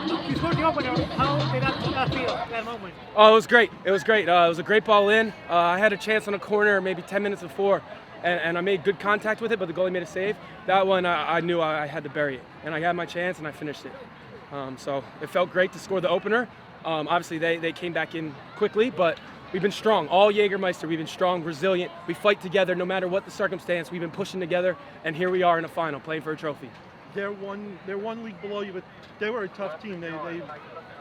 You scored the opener. How did that feel at that moment? Oh, it was great. It was great. It was a great ball in. I had a chance on a corner maybe 10 minutes before, and I made good contact with it, but the goalie made a save. That one, I knew I had to bury it, and I had my chance, and I finished it. So it felt great to score the opener. Obviously, they came back in quickly, but we've been strong. All Jägermeister, we've been strong, resilient. We fight together no matter what the circumstance. We've been pushing together, and here we are in a final, playing for a trophy. They're one league below you, but they were a tough team. They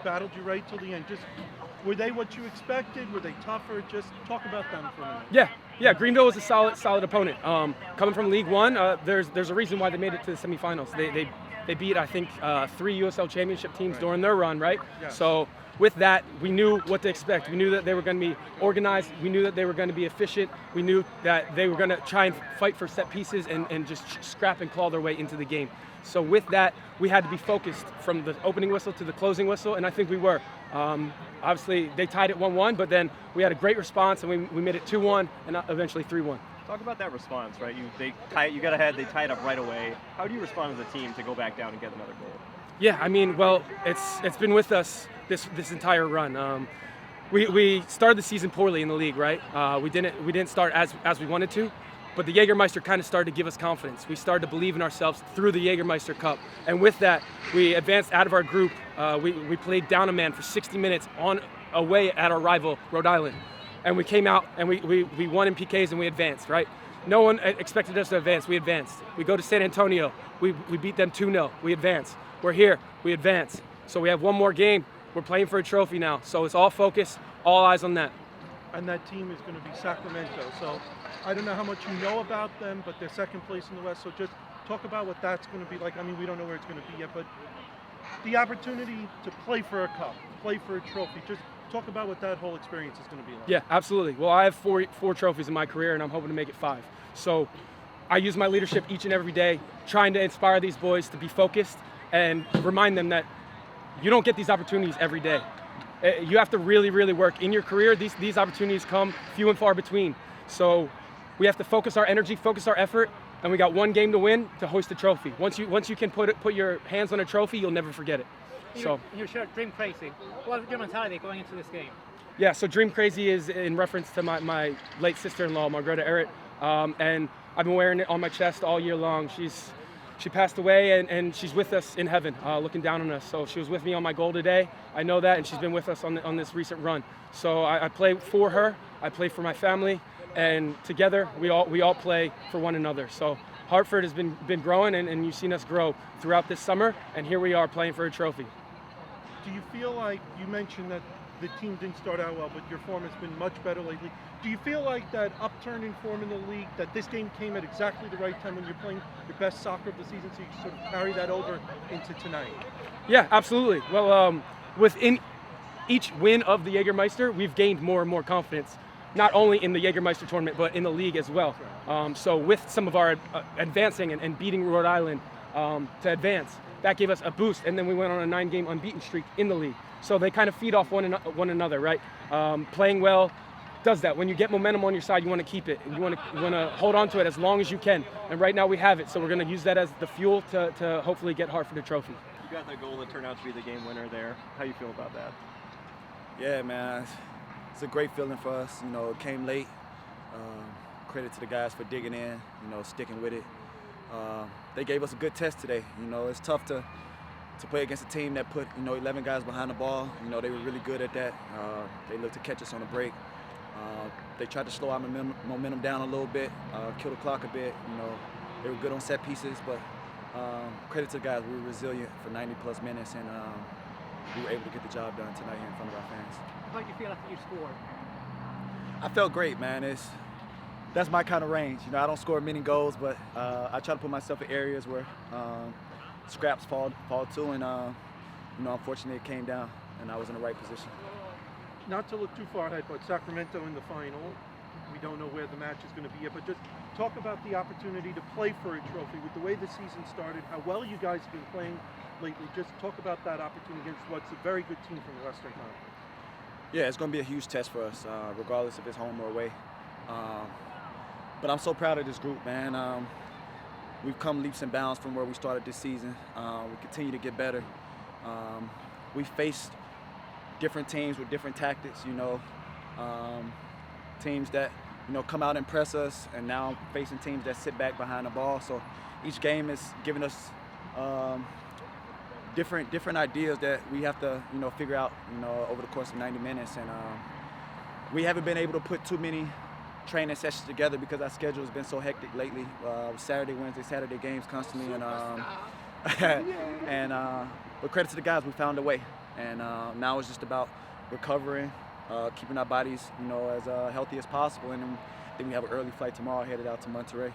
battled you right till the end. Just were they what you expected? Were they tougher? Just talk about them for a minute. Yeah. Greenville was a solid opponent. Coming from League One, there's a reason why they made it to the semifinals. They beat, I think, 3 USL championship teams during their run, right? Yes. So with that, we knew what to expect. We knew that they were going to be organized. We knew that they were going to be efficient. We knew that they were going to try and fight for set pieces and just scrap and claw their way into the game. So with that, we had to be focused from the opening whistle to the closing whistle, and I think we were. Obviously, they tied it 1-1, but then we had a great response, and we made it 2-1 and eventually 3-1. Talk about that response, right? You got ahead, they tied up right away. How do you respond as a team to go back down and get another goal? Yeah, I mean, well, it's been with us this entire run. We started the season poorly in the league, right? We didn't start as we wanted to, but the Jägermeister kind of started to give us confidence. We started to believe in ourselves through the Jägermeister Cup, and with that, we advanced out of our group. We played down a man for 60 minutes away at our rival Rhode Island, and we came out and we won in PKs and we advanced, right? No one expected us to advance. We advanced. We go to San Antonio. We beat them 2-0. We advance. We're here. We advance. So we have one more game. We're playing for a trophy now. So it's all focus, all eyes on that. And that team is going to be Sacramento. So I don't know how much you know about them, but they're second place in the West. So just talk about what that's going to be like. I mean, we don't know where it's going to be yet, but the opportunity to play for a cup, play for a trophy, just talk about what that whole experience is going to be like. Yeah, absolutely. Well, I have four trophies in my career, and I'm hoping to make it 5. So I use my leadership each and every day, trying to inspire these boys to be focused and remind them that you don't get these opportunities every day. You have to really, really work. In your career, these opportunities come few and far between. So we have to focus our energy, focus our effort, and we got one game to win to hoist a trophy. Once you can put your hands on a trophy, you'll never forget it. So You're sure Dream Crazy. What is your mentality going into this game? Yeah, so Dream Crazy is in reference to my late sister-in-law, Margareta Errett, and I've been wearing it on my chest all year long. She passed away, and she's with us in heaven, looking down on us. So she was with me on my goal today. I know that, and she's been with us on this recent run. So I play for her, I play for my family, and together we all play for one another. So Hartford has been growing, and you've seen us grow throughout this summer, and here we are playing for a trophy. Do you feel like, you mentioned that the team didn't start out well, but your form has been much better lately. Do you feel like that upturn in form in the league, that this game came at exactly the right time when you're playing your best soccer of the season, so you can sort of carry that over into tonight? Yeah, absolutely. Well, within each win of the Jägermeister, we've gained more and more confidence, not only in the Jägermeister tournament, but in the league as well. So with some of our advancing and beating Rhode Island to advance, that gave us a boost, and then we went on a 9-game unbeaten streak in the league. So they kind of feed off one another, right? Playing well does that. When you get momentum on your side, you want to keep it. You want to hold on to it as long as you can. And right now we have it, so we're going to use that as the fuel to hopefully get Hartford a trophy. You got that goal that turned out to be the game winner there. How you feel about that? Yeah, man, it's a great feeling for us. You know, it came late. Credit to the guys for digging in, sticking with it. They gave us a good test today. It's tough to play against a team that put 11 guys behind the ball. They were really good at that. They looked to catch us on a break. They tried to slow our momentum down a little bit, kill the clock a bit. They were good on set pieces, but credit to the guys. We were resilient for 90+ minutes, and we were able to get the job done tonight here in front of our fans. How did you feel after you scored? I felt great, man. That's my kind of range. I don't score many goals, but I try to put myself in areas where scraps fall to, and unfortunately it came down, and I was in the right position. Not to look too far ahead, but Sacramento in the final. We don't know where the match is going to be yet, but just talk about the opportunity to play for a trophy. With the way the season started, how well you guys have been playing lately, just talk about that opportunity against what's a very good team from the Western Conference. Yeah, it's going to be a huge test for us, regardless if it's home or away. But I'm so proud of this group, man. We've come leaps and bounds from where we started this season. We continue to get better. we faced different teams with different tactics, teams that, come out and press us, and now facing teams that sit back behind the ball. So each game is giving us different ideas that we have to, figure out, over the course of 90 minutes. And we haven't been able to put too many training sessions together because our schedule has been so hectic lately. Saturday, Wednesday, Saturday games constantly, and but credit to the guys, we found a way. And now it's just about recovering, keeping our bodies, as healthy as possible, and then we have an early flight tomorrow headed out to Monterey.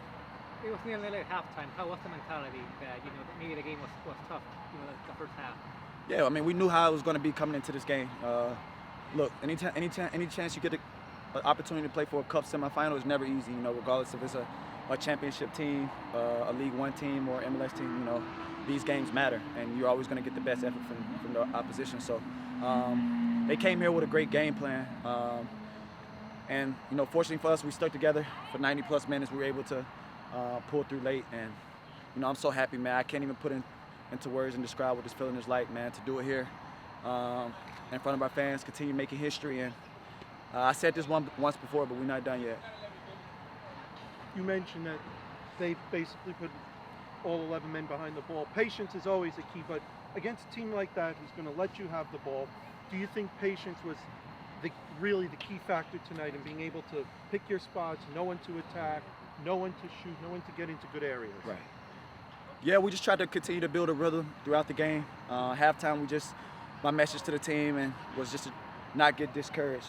It was nearly at halftime. How was the mentality that maybe the game was tough, the first half? Yeah, I mean, we knew how it was going to be coming into this game. Look, any chance you get an opportunity to play for a Cup semifinal is never easy. Regardless if it's a championship team, a League One team, or MLS team. These games matter, and you're always going to get the best effort from the opposition. So they came here with a great game plan, and fortunately for us, we stuck together for 90+ minutes. We were able to pull through late, and I'm so happy, man. I can't even put into words and describe what this feeling is like, man. To do it here in front of our fans, continue making history, and I said this once before, but we're not done yet. You mentioned that they basically put all 11 men behind the ball. Patience is always a key, but against a team like that who's going to let you have the ball, do you think patience was really the key factor tonight in being able to pick your spots, know when to attack, know when to shoot, know when to get into good areas? Right. Yeah, we just tried to continue to build a rhythm throughout the game. Halftime, my message to the team was just to not get discouraged.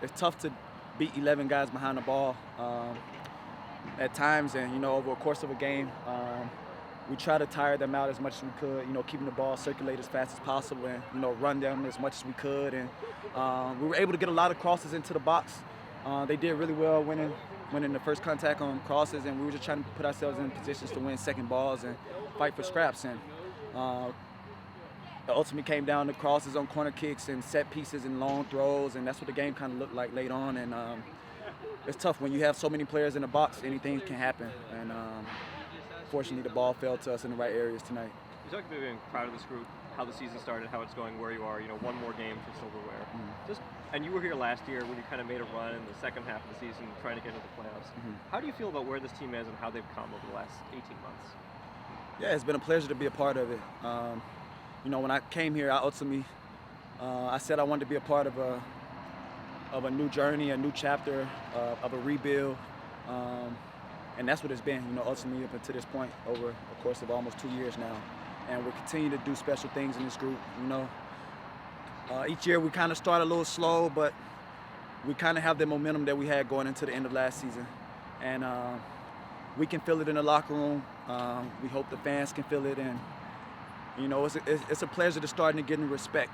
It's tough to beat 11 guys behind the ball at times, and over the course of a game, we try to tire them out as much as we could. Keeping the ball circulate as fast as possible, and run them as much as we could. And we were able to get a lot of crosses into the box. They did really well winning the first contact on crosses, and we were just trying to put ourselves in positions to win second balls and fight for scraps. And it ultimately came down to crosses on corner kicks and set pieces and long throws, and that's what the game kind of looked like late on. And it's tough when you have so many players in the box. Anything can happen, and fortunately the ball fell to us in the right areas tonight. You talked about being proud of this group, how the season started, how it's going, where you are. One more game for silverware. Mm-hmm. And you were here last year when you kind of made a run in the second half of the season, trying to get into the playoffs. Mm-hmm. How do you feel about where this team is and how they've come over the last 18 months? Yeah, it's been a pleasure to be a part of it. When I came here, I said I wanted to be a part of a new journey, a new chapter, of a rebuild. And that's what it's been, ultimately up until this point over the course of almost 2 years now. And we continue to do special things in this group, Each year we kind of start a little slow, but we kind of have the momentum that we had going into the end of last season. And we can feel it in the locker room. We hope the fans can feel it. And, it's a pleasure to start to get in respect,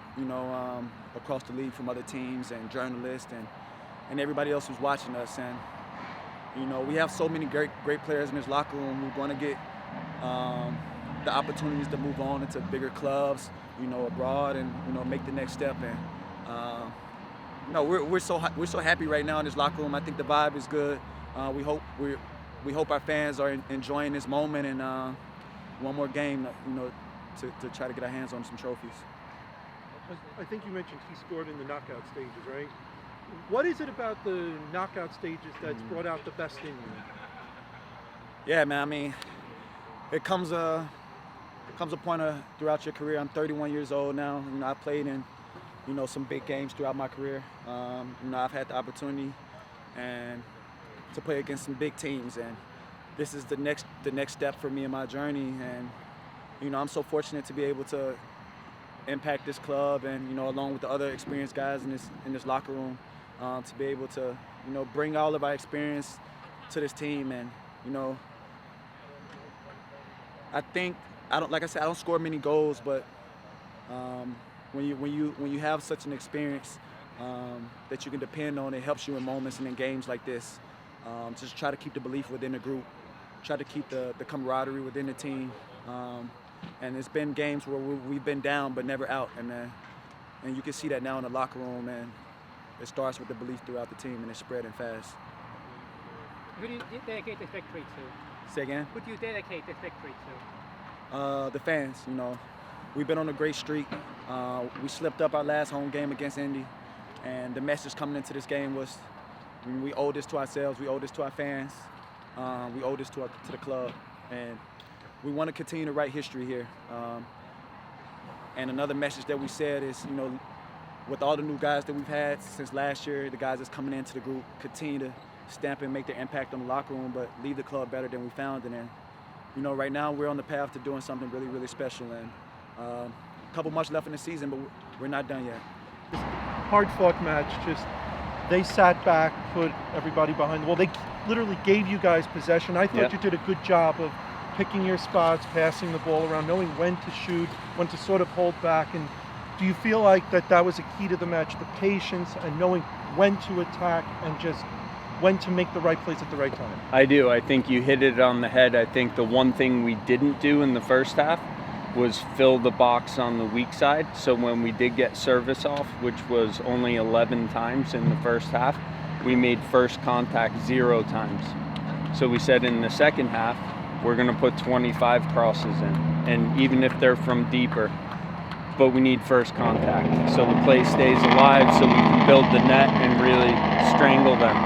across the league from other teams and journalists and everybody else who's watching us. And, we have so many great players in this locker room who want to get the opportunities to move on into bigger clubs, abroad, and make the next step. And we're so happy right now in this locker room. I think the vibe is good. We hope our fans are enjoying this moment, and one more game, to try to get our hands on some trophies. I think you mentioned he scored in the knockout stages, right? What is it about the knockout stages that's brought out the best in you? Yeah, man. I mean, it comes a point throughout your career. I'm 31 years old now. I played in, some big games throughout my career. I've had the opportunity and to play against some big teams, and this is the next step for me in my journey. And I'm so fortunate to be able to impact this club, and along with the other experienced guys in this locker room, to be able to bring all of our experience to this team. And I think I don't score many goals, but when you have such an experience that you can depend on, it helps you in moments and in games like this. Just try to keep the belief within the group, try to keep the camaraderie within the team. And it's been games where we've been down but never out, and you can see that now in the locker room, and it starts with the belief throughout the team, and it's spreading fast. Who do you dedicate this victory to? Say again? Who do you dedicate this victory to? The fans, we've been on a great streak. We slipped up our last home game against Indy, and the message coming into this game was we owe this to ourselves, we owe this to our fans, we owe this to the club, and we want to continue to write history here. And another message that we said is, you know, with all the new guys that we've had since last year, the guys that's coming into the group, continue to stamp and make their impact on the locker room, but leave the club better than we found it. And, you know, right now we're on the path to doing something really, really special. And a couple months left in the season, but we're not done yet. Hard-fought match, just they sat back, put everybody behind the wall. They literally gave you guys possession. I thought you did a good job of picking your spots, passing the ball around, knowing when to shoot, when to sort of hold back. And do you feel like that was a key to the match, the patience and knowing when to attack and just when to make the right plays at the right time? I do. I think you hit it on the head. I think the one thing we didn't do in the first half was fill the box on the weak side. So when we did get service off, which was only 11 times in the first half, we made first contact 0 times. So we said in the second half, we're going to put 25 crosses in. And even if they're from deeper, but we need first contact. So the play stays alive so we can build the net and really strangle them.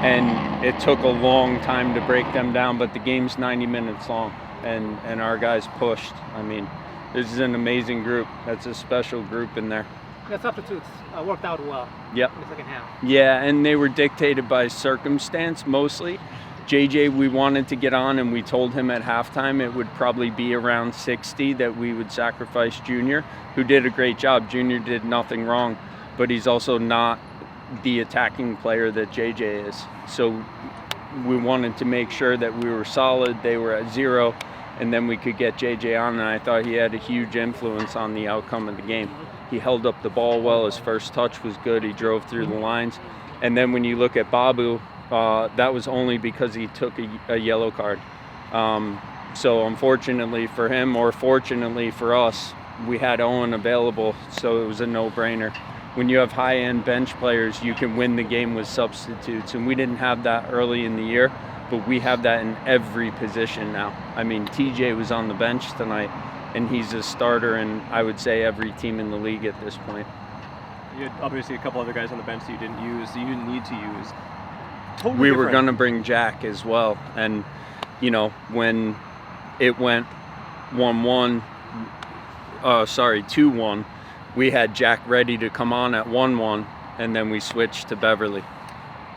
And it took a long time to break them down, but the game's 90 minutes long, and our guys pushed. I mean, this is an amazing group. That's a special group in there. The substitutes worked out well in the second half. Yeah, and they were dictated by circumstance mostly. JJ, we wanted to get on, and we told him at halftime it would probably be around 60 that we would sacrifice Junior, who did a great job. Junior did nothing wrong, but he's also not the attacking player that JJ is. So we wanted to make sure that we were solid, they were at 0, and then we could get JJ on, and I thought he had a huge influence on the outcome of the game. He held up the ball well, his first touch was good, he drove through the lines. And then when you look at Babu, that was only because he took a yellow card. So unfortunately for him, or fortunately for us, we had Owen available, so it was a no-brainer. When you have high-end bench players, you can win the game with substitutes, and we didn't have that early in the year, but we have that in every position now. I mean, TJ was on the bench tonight, and he's a starter in, I would say, every team in the league at this point. You had obviously a couple other guys on the bench that you didn't use, that you didn't need to use. Totally we different. were going to bring Jack as well, and, you know, when it went 2-1, we had Jack ready to come on at 1-1, and then we switched to Beverly.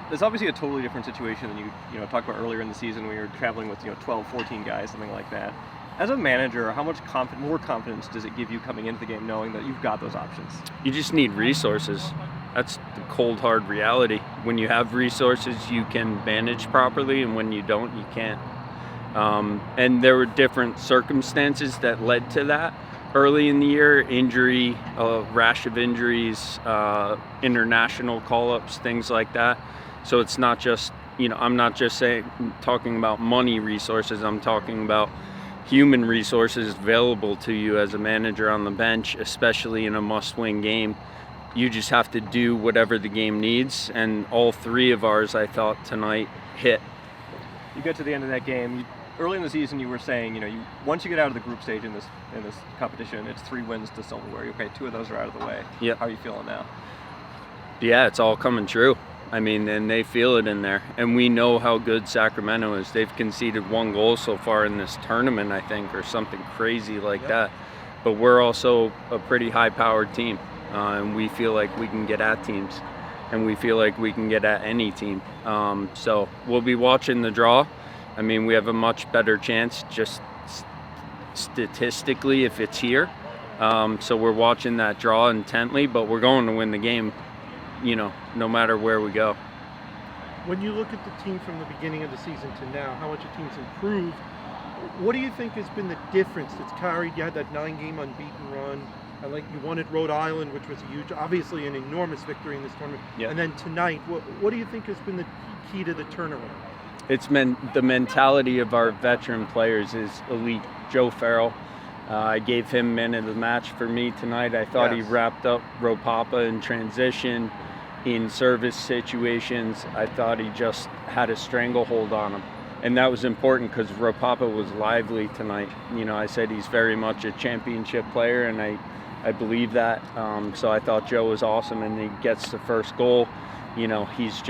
There's obviously a totally different situation than you talked about earlier in the season when you were traveling with 12, 14 guys, something like that. As a manager, how much more confidence does it give you coming into the game knowing that you've got those options? You just need resources. That's the cold, hard reality. When you have resources, you can manage properly, and when you don't, you can't. And there were different circumstances that led to that. Early in the year, injury, a rash of injuries, international call-ups, things like that. So it's not just, I'm not just talking about money resources. I'm talking about human resources available to you as a manager on the bench, especially in a must-win game. You just have to do whatever the game needs, and all 3 of ours, I thought, tonight hit. You get to the end of that game. Early in the season, you were saying, once you get out of the group stage in this competition, it's 3 wins to silverware. Okay, 2 of those are out of the way. Yep. How are you feeling now? Yeah, it's all coming true. I mean, and they feel it in there. And we know how good Sacramento is. They've conceded 1 goal so far in this tournament, I think, or something crazy like that. But we're also a pretty high-powered team, and we feel like we can get at teams, and we feel like we can get at any team. So we'll be watching the draw. I mean, we have a much better chance just statistically if it's here. So we're watching that draw intently, but we're going to win the game, no matter where we go. When you look at the team from the beginning of the season to now, how much the team's improved, what do you think has been the difference that's carried? You had that 9-game unbeaten run. And you won at Rhode Island, which was obviously an enormous victory in this tournament. Yeah. And then tonight, what do you think has been the key to the turnaround? It's the mentality of our veteran players is elite. Joe Farrell, I gave him man of the match for me tonight. I thought he wrapped up Ropapa in transition, in service situations. I thought he just had a stranglehold on him. And that was important because Ropapa was lively tonight. You know, I said he's very much a championship player, and I believe that. So I thought Joe was awesome, and he gets the first goal. You know, he's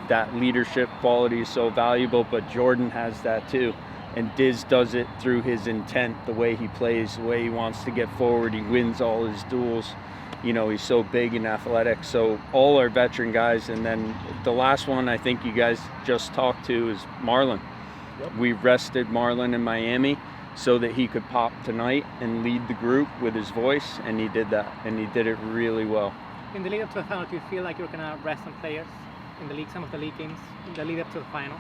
that leadership quality is so valuable, but Jordan has that too. And Diz does it through his intent, the way he plays, the way he wants to get forward. He wins all his duels. You know, he's so big and athletic. So all our veteran guys. And then the last one I think you guys just talked to is Marlon. Yep. We rested Marlon in Miami so that he could pop tonight and lead the group with his voice, and he did that, and he did it really well. In the lead up to the final, do you feel like you're going to rest some players in the league, some of the league games, in the lead up to the final?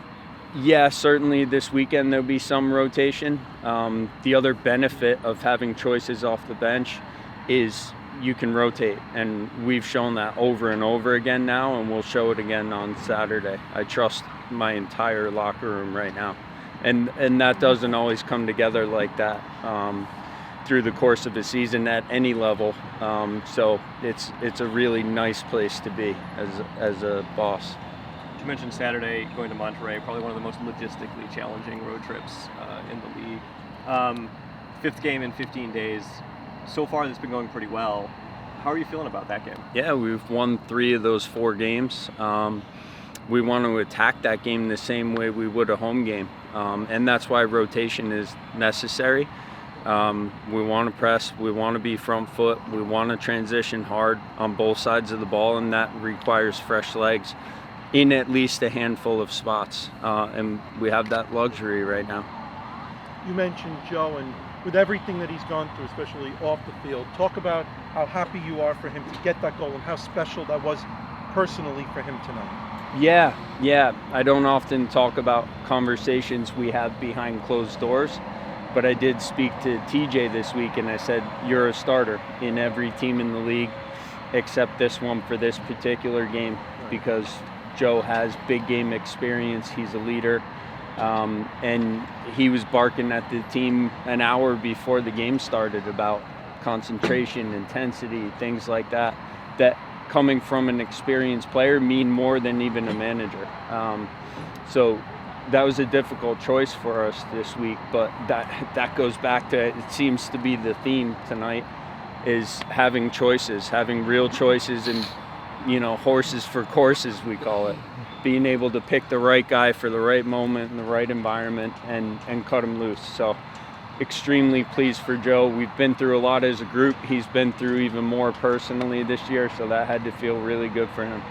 Yeah, certainly this weekend there'll be some rotation. The other benefit of having choices off the bench is you can rotate, and we've shown that over and over again now, and we'll show it again on Saturday. I trust my entire locker room right now, and that doesn't always come together like that through the course of a season at any level. So it's a really nice place to be as a boss. You mentioned Saturday going to Monterey, probably one of the most logistically challenging road trips in the league. Fifth game in 15 days. So far, that's been going pretty well. How are you feeling about that game? Yeah, we've won 3 of those 4 games. We want to attack that game the same way we would a home game, and that's why rotation is necessary. We want to press, we want to be front foot, we want to transition hard on both sides of the ball, and that requires fresh legs in at least a handful of spots, and we have that luxury right now. You mentioned Joe, and with everything that he's gone through, especially off the field, talk about how happy you are for him to get that goal and how special that was personally for him tonight. Yeah. I don't often talk about conversations we have behind closed doors, but I did speak to TJ this week, and I said, you're a starter in every team in the league except this one for this particular game, because Joe has big game experience. He's a leader. And he was barking at the team an hour before the game started about concentration, intensity, things like that coming from an experienced player mean more than even a manager. So that was a difficult choice for us this week, but that goes back to, it seems to be the theme tonight, is having choices, having real choices, and horses for courses, we call it. Being able to pick the right guy for the right moment in the right environment and cut him loose. So extremely pleased for Joe. We've been through a lot as a group. He's been through even more personally this year, so that had to feel really good for him.